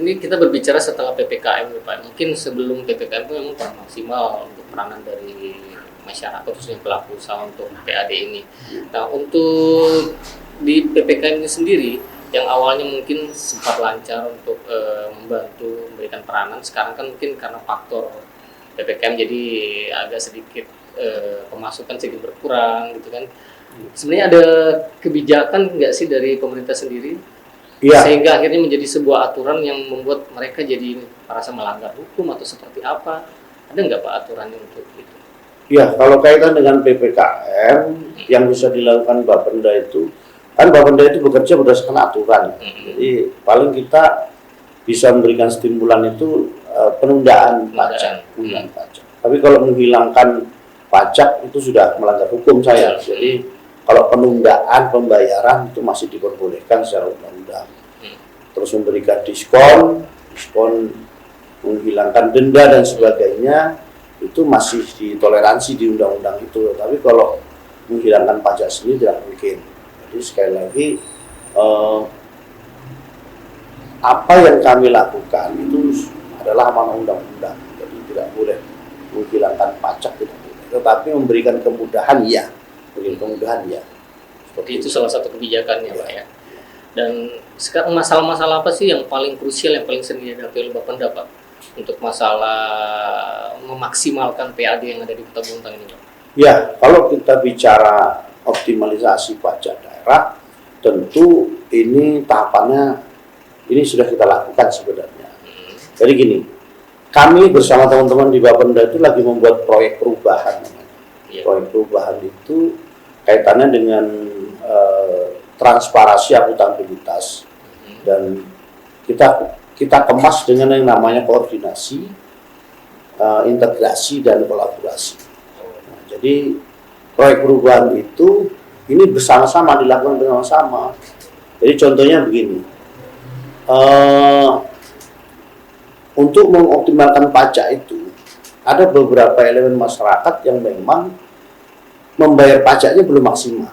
ini kita berbicara setelah PPKM ya Pak. Mungkin sebelum PPKM itu memang kurang maksimal untuk peranan dari masyarakat khususnya pelaku usaha untuk PAD ini. Nah, untuk di PPKM ini sendiri yang awalnya mungkin sempat lancar untuk membantu memberikan peranan, sekarang kan mungkin karena faktor PPKM jadi agak sedikit pemasukan sedikit berkurang gitu kan. Sebenarnya ada kebijakan nggak sih dari pemerintah sendiri? Ya. Sehingga akhirnya menjadi sebuah aturan yang membuat mereka jadi merasa melanggar hukum atau seperti apa? Ada nggak Pak aturannya untuk itu? Ya, kalau kaitan dengan PPKM yang bisa dilakukan Bapenda itu, kan Bapenda itu bekerja berdasarkan aturan. Jadi paling kita bisa memberikan stimulan itu penundaan pajak. Tapi kalau menghilangkan pajak itu sudah melanggar hukum saya. Jadi kalau penundaan pembayaran itu masih diperbolehkan secara undang-undang. Terus memberikan diskon menghilangkan denda dan sebagainya itu masih ditoleransi di undang-undang itu. Tapi kalau menghilangkan pajak sendiri tidak mungkin. Jadi sekali lagi apa yang kami lakukan itu adalah amanah undang-undang. Jadi tidak boleh menghilangkan pajak, tidak boleh. Tetapi memberikan kemudahan ya. Kemudahan ya. Seperti itu salah satu kebijakannya Pak ya. Dan sekarang masalah-masalah apa sih yang paling krusial, yang paling sering dihadapi oleh Bapenda Pak untuk masalah memaksimalkan PAD yang ada di Kota Bontang ini Pak? Ya, kalau kita bicara optimalisasi pajak daerah, tentu ini tahapannya ini sudah kita lakukan sebenarnya. Jadi gini, kami bersama teman-teman di Bapenda itu lagi membuat proyek perubahan. Proyek perubahan itu kaitannya dengan transparansi akuntabilitas dan kita kemas dengan yang namanya koordinasi, integrasi dan kolaborasi. Nah, jadi proyek perubahan itu ini bersama-sama dilakukan bersama-sama. Jadi contohnya begini, untuk mengoptimalkan pajak itu ada beberapa elemen masyarakat yang memang membayar pajaknya belum maksimal.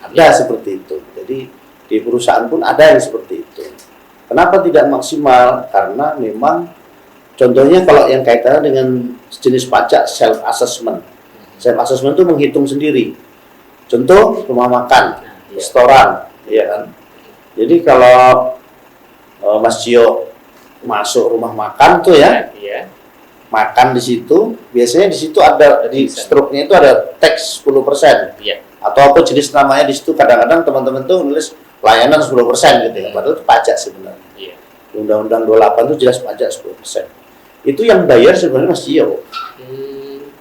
Ada seperti itu. Jadi di perusahaan pun ada yang seperti itu. Kenapa tidak maksimal? Karena memang contohnya kalau yang kaitannya dengan jenis pajak self assessment. Self assessment itu menghitung sendiri. Contoh rumah makan, restoran, ya kan. Jadi kalau Mas Cio masuk rumah makan tuh ya. Makan di situ, biasanya di situ ada di struknya itu ada tax 10%. Atau apa jenis namanya di situ, kadang-kadang teman-teman tuh nulis layanan 10% gitu ya. Padahal itu pajak sebenarnya. Undang-Undang 28 itu jelas pajak 10%. Itu yang bayar sebenarnya Mas Cio.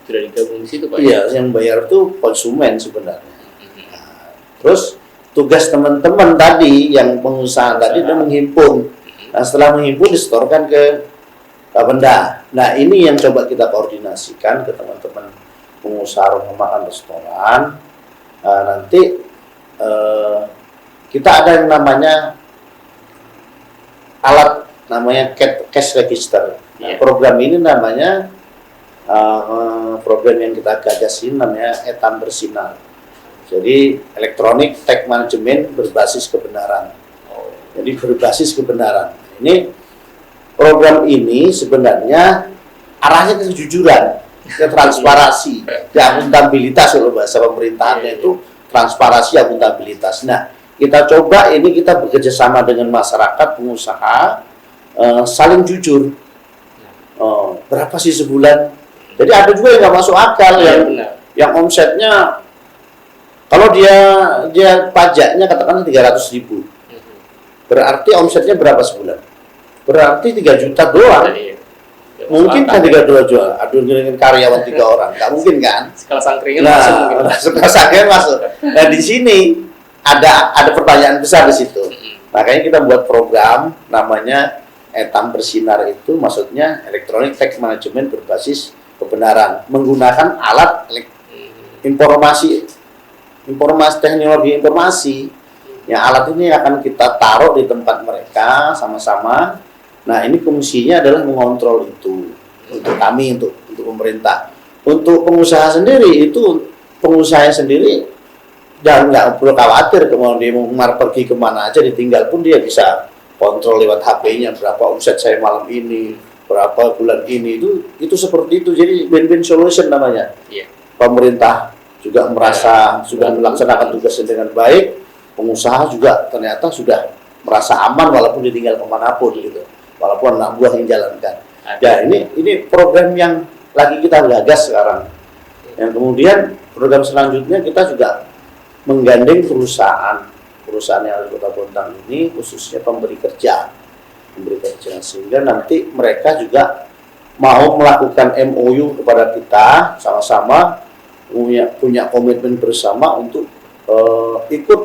Sudah digabung di situ Pak. Iya, yang bayar tuh konsumen sebenarnya. Nah, terus tugas teman-teman tadi yang pengusaha tadi dia menghimpun. Nah, setelah menghimpun disetorkan ke Bapenda. Nah, ini yang coba kita koordinasikan ke teman-teman pengusaha rumah makan restoran. Nanti kita ada yang namanya alat namanya cash register. Nah, program ini namanya program yang kita gagas ini namanya Etam Bersinar. Jadi elektronik tax management berbasis kebenaran. Jadi berbasis kebenaran. Ini program ini sebenarnya arahnya ke kejujuran, ke transparansi, ke akuntabilitas. Kalau bahasa pemerintahannya itu transparansi, akuntabilitas. Nah, kita coba ini kita bekerja sama dengan masyarakat, pengusaha, saling jujur. Berapa sih sebulan? Jadi ada juga yang nggak masuk akal, yang omsetnya kalau dia pajaknya katakanlah 300.000, berarti omsetnya berapa sebulan? Berarti 3 juta doang. Mungkin kan 3 juta aduh dengan karyawan 3 orang, nggak mungkin kan? Skala sangkringan masuk. Skala sangkringan masuk. Nah di sini ada pertanyaan besar di situ. Makanya kita buat program namanya Etam Bersinar, itu maksudnya Electronic Tax Management berbasis kebenaran, menggunakan alat informasi teknologi informasi. Ya, alat ini akan kita taruh di tempat mereka sama-sama. Nah, ini fungsinya adalah mengontrol itu untuk kami, untuk pemerintah. Untuk pengusaha sendiri, itu pengusaha sendiri dan nggak perlu khawatir kalau dia mau pergi kemana aja ditinggal pun dia bisa kontrol lewat HP-nya berapa omset saya malam ini, berapa bulan ini, itu seperti itu. Jadi win-win solution namanya. Iya. Pemerintah juga merasa sudah melaksanakan tugasnya dengan baik, pengusaha juga ternyata sudah merasa aman walaupun ditinggal kemanapun gitu, walaupun anak buah yang jalankan. Ya ini program yang lagi kita gagas sekarang. Yang kemudian program selanjutnya kita juga menggandeng perusahaan yang ada di Kota Bontang ini, khususnya pemberi kerja, sehingga nanti mereka juga mau melakukan MOU kepada kita, sama-sama punya komitmen bersama untuk ikut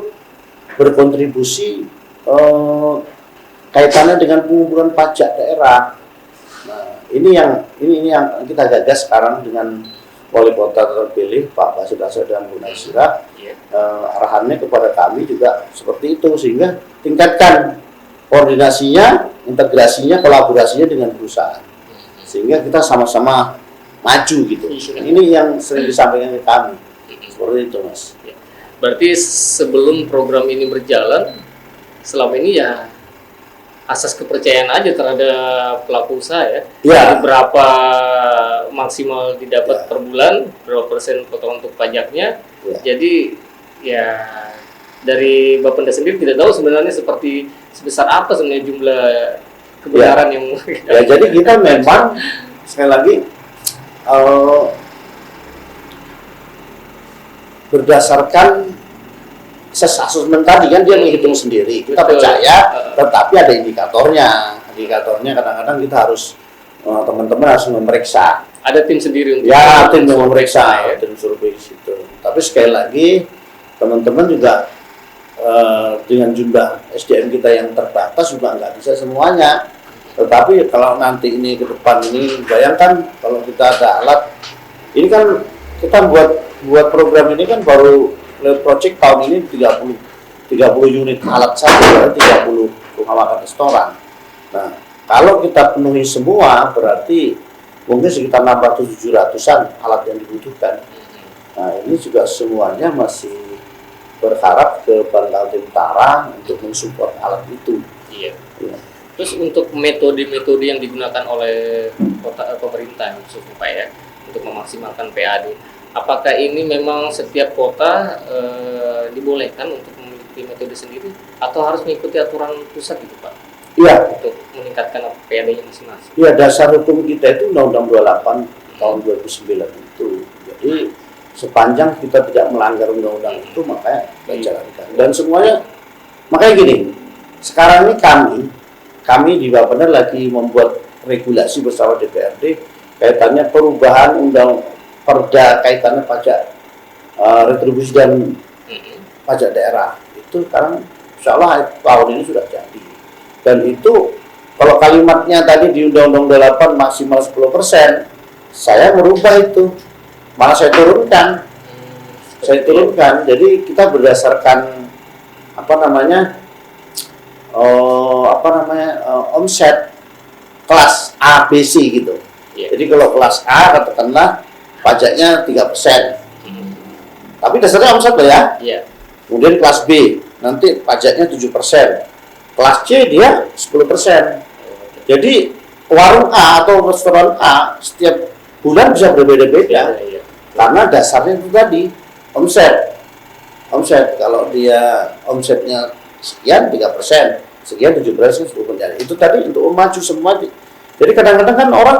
berkontribusi kaitannya dengan pengumpulan pajak daerah. Nah, ini yang kita gagas sekarang dengan Wali Kota terpilih Pak Basir dan Bu Naisirah. Arahannya kepada kami juga seperti itu, sehingga tingkatkan koordinasinya, integrasinya, kolaborasinya dengan perusahaan, sehingga kita sama-sama maju gitu. Ini yang sering disampaikan ke kami. Seperti itu, Mas. Berarti sebelum program ini berjalan, selama ini ya asas kepercayaan aja terhadap pelaku usaha ya. Ya. Berapa maksimal didapat per bulan, berapa persen potongan untuk pajaknya. Ya. Jadi ya dari Bapenda sendiri tidak tahu sebenarnya sebesar apa sebenarnya jumlah kebenaran yang ya, jadi kita memang sekali lagi berdasarkan assessment tadi kan dia menghitung sendiri, kita percaya, tetapi ada indikatornya kadang-kadang kita harus teman-teman harus memeriksa. Ada tim sendiri untuk tim yang memeriksa, tim survei di situ. Tapi sekali lagi teman-teman juga dengan jumlah SDM kita yang terbatas juga nggak bisa semuanya. Tetapi kalau nanti ini ke depan ini, bayangkan kalau kita ada alat, ini kan kita buat program ini kan baru project tahun ini 30 unit alat saja, 30 rumah makan restoran. Nah, kalau kita penuhi semua berarti mungkin sekitar 600-700an alat yang dibutuhkan. Nah, ini juga semuanya masih berharap ke Bangka Utara untuk mensupport alat itu. Iya. Terus untuk metode-metode yang digunakan oleh pemerintah khususnya Pak ya, untuk memaksimalkan PAD, apakah ini memang setiap kota dibolehkan untuk memiliki metode sendiri atau harus mengikuti aturan pusat gitu Pak? Iya. Untuk meningkatkan PAD-nya masing-masing. Iya, dasar hukum kita itu Undang-Undang 28 tahun 2009 itu. Jadi sepanjang kita tidak melanggar undang-undang itu makanya kita jalankan. Dan semuanya makanya gini, sekarang ini kami di Bapenda lagi membuat regulasi bersama DPRD kaitannya perubahan Perda kaitannya pajak retribusi dan pajak daerah. Itu sekarang insya Allah tahun ini sudah jadi. Dan itu kalau kalimatnya tadi di Undang-Undang 28 maksimal 10%, saya merubah itu, malah saya turunkan. Jadi kita berdasarkan omset kelas A, B, C gitu. Jadi kalau kelas A katakanlah pajaknya 3%. Tapi dasarnya omset loh ya. Kemudian kelas B nanti pajaknya 7%. Kelas C dia 10%. Jadi warung A atau restoran A setiap bulan bisa berbeda-beda. Karena dasarnya itu tadi omset. Kalau dia omsetnya sekian 3%, sekian 7%, 10%. Itu tadi untuk memacu semua. Jadi kadang-kadang kan orang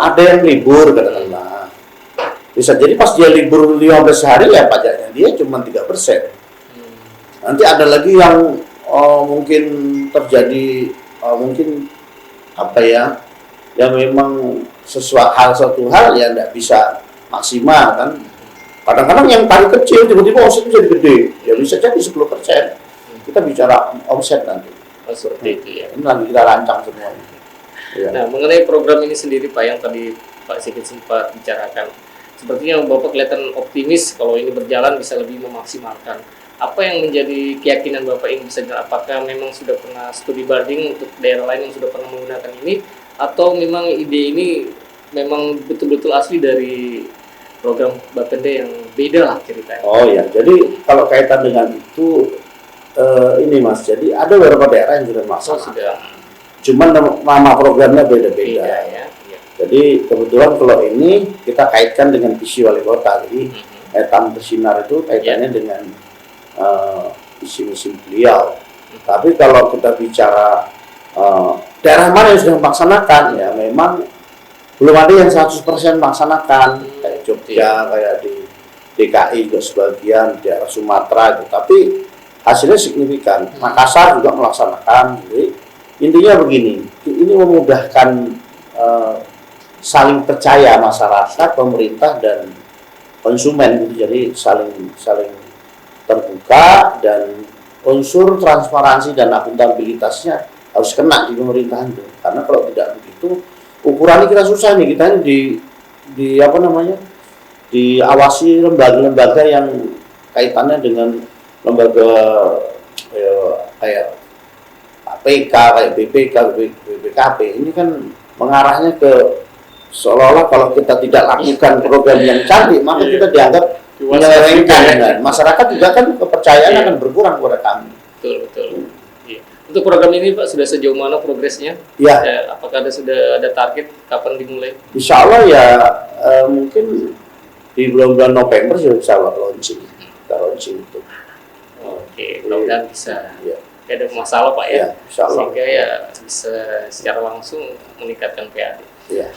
ada yang libur kadang-kadang. Bisa jadi pas dia libur 15 hari ya pajaknya dia cuma 3%. Nanti ada lagi yang mungkin terjadi yang memang suatu hal ya tidak bisa maksimal kan. Kadang-kadang yang paling kecil tiba-tiba omsetnya jadi gede, ya bisa jadi 10%. Kita bicara omset nanti. Seperti itu ya. Ini lagi kita rancang semuanya. Ya. Nah, mengenai program ini sendiri Pak, yang tadi Pak Sigit sempat bicarakan, sepertinya Bapak kelihatan optimis kalau ini berjalan bisa lebih memaksimalkan. Apa yang menjadi keyakinan Bapak ini bisa jalan? Apakah memang sudah pernah studi banding untuk daerah lain yang sudah pernah menggunakan ini, atau memang ide ini memang betul-betul asli dari program Bapenda yang beda lah ceritanya? Oh ya, jadi kalau kaitan dengan itu ini Mas, jadi ada beberapa daerah yang sudah Oh, melaksanakan. sudah Cuman nama programnya beda beda-beda. ya. Iya. Jadi kebetulan kalau ini kita kaitkan dengan visi wali kota. Jadi Etam Bersinar itu kaitannya dengan visi misi beliau. Tapi kalau kita bicara daerah mana yang sudah melaksanakan, ya memang belum ada yang 100% melaksanakan. Kayak Jogja, kayak di DKI juga sebagian, daerah Sumatera itu. Tapi hasilnya signifikan. Makassar juga melaksanakan. Jadi intinya begini, ini memudahkan saling percaya masyarakat, pemerintah dan konsumen gitu. Jadi saling terbuka dan unsur transparansi dan akuntabilitasnya harus kena di pemerintahan itu. Karena kalau tidak begitu, ukurannya kita susah nih, kita ini di apa namanya, diawasi lembaga-lembaga yang kaitannya dengan lembaga kayak KPK, kayak BPK, BPKP. Ini kan mengarahnya ke seolah-olah kalau kita tidak lakukan program yang cantik, maka kita dianggap menyelewengkan. Masyarakat juga kan kepercayaan akan berkurang kepada kami. Betul. Iya. Untuk program ini Pak, sudah sejauh mana progresnya? Ya, Apakah sudah ada target kapan dimulai? insya Allah ya mungkin di bulan-bulan November sudah bisa launching. Kita launching itu. Oke, mudah-mudahan bisa. Ya. Tidak ada masalah Pak ya. Ya, insya Allah. Sehingga ya bisa secara langsung meningkatkan PAD. Ya.